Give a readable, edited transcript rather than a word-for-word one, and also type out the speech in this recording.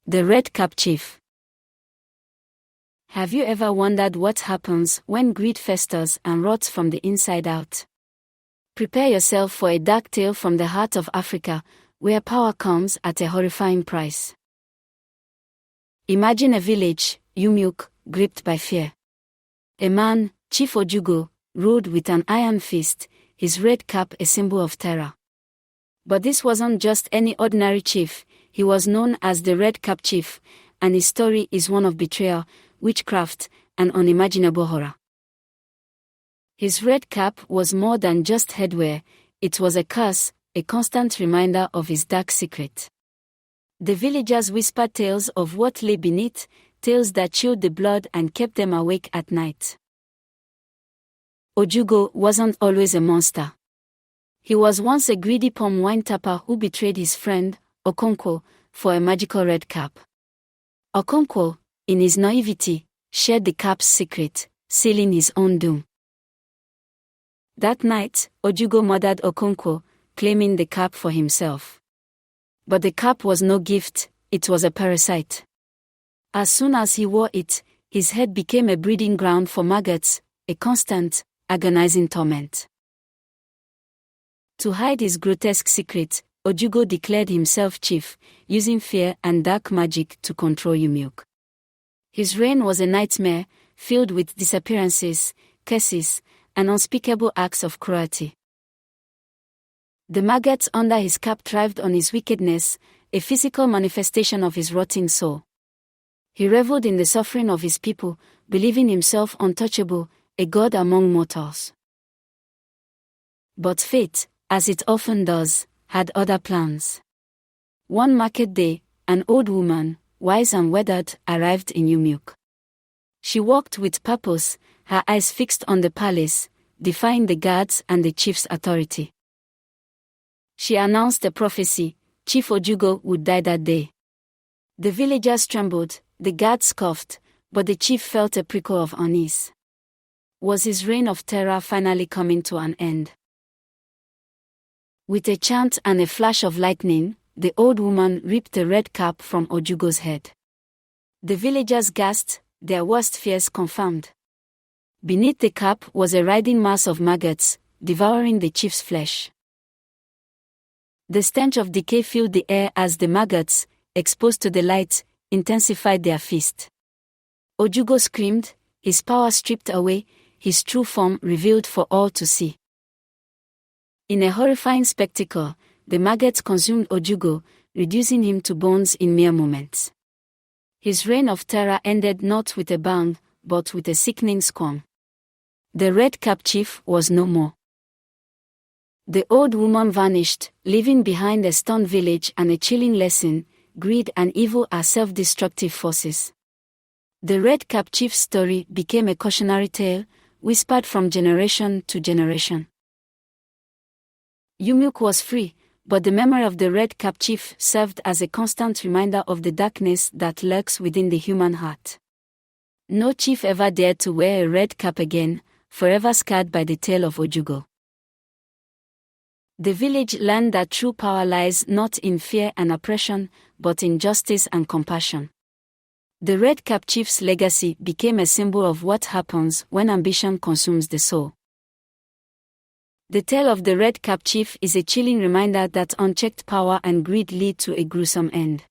The Red Cap Chief. Have you ever wondered what happens when greed festers and rots from the inside out? Prepare yourself for a dark tale from the heart of Africa, where power comes at a horrifying price. Imagine a village, Umuok, gripped by fear. A man, Chief Ojugo, ruled with an iron fist, his red cap a symbol of terror. But this wasn't just any ordinary chief. He was known as the Red Cap Chief, and his story is one of betrayal, witchcraft, and unimaginable horror. His red cap was more than just headwear, it was a curse, a constant reminder of his dark secret. The villagers whispered tales of what lay beneath, tales that chilled the blood and kept them awake at night. Ojugo wasn't always a monster. He was once a greedy palm wine tapper who betrayed his friend, Okonkwo, for a magical red cap. Okonkwo, in his naivety, shared the cap's secret, sealing his own doom. That night, Ojugo murdered Okonkwo, claiming the cap for himself. But the cap was no gift, it was a parasite. As soon as he wore it, his head became a breeding ground for maggots, a constant, agonizing torment. To hide his grotesque secret, Ojugo declared himself chief, using fear and dark magic to control Umuok. His reign was a nightmare, filled with disappearances, curses, and unspeakable acts of cruelty. The maggots under his cap thrived on his wickedness, a physical manifestation of his rotting soul. He reveled in the suffering of his people, believing himself untouchable, a god among mortals. But fate, as it often does, had other plans. One market day, an old woman, wise and weathered, arrived in Umuok. She walked with purpose, her eyes fixed on the palace, defying the guards and the chief's authority. She announced a prophecy: Chief Ojugo would die that day. The villagers trembled, the guards scoffed, but the chief felt a prickle of unease. Was his reign of terror finally coming to an end? With a chant and a flash of lightning, the old woman ripped the red cap from Ojugo's head. The villagers gasped, their worst fears confirmed. Beneath the cap was a writhing mass of maggots, devouring the chief's flesh. The stench of decay filled the air as the maggots, exposed to the light, intensified their feast. Ojugo screamed, his power stripped away, his true form revealed for all to see. In a horrifying spectacle, the maggots consumed Ojugo, reducing him to bones in mere moments. His reign of terror ended not with a bang, but with a sickening scorn. The Red Cap Chief was no more. The old woman vanished, leaving behind a stunned village and a chilling lesson: greed and evil are self-destructive forces. The Red Cap Chief's story became a cautionary tale, whispered from generation to generation. Umuok was free, but the memory of the Red Cap Chief served as a constant reminder of the darkness that lurks within the human heart. No chief ever dared to wear a red cap again, forever scarred by the tale of Ojugo. The village learned that true power lies not in fear and oppression, but in justice and compassion. The Red Cap Chief's legacy became a symbol of what happens when ambition consumes the soul. The tale of the Red Cap Chief is a chilling reminder that unchecked power and greed lead to a gruesome end.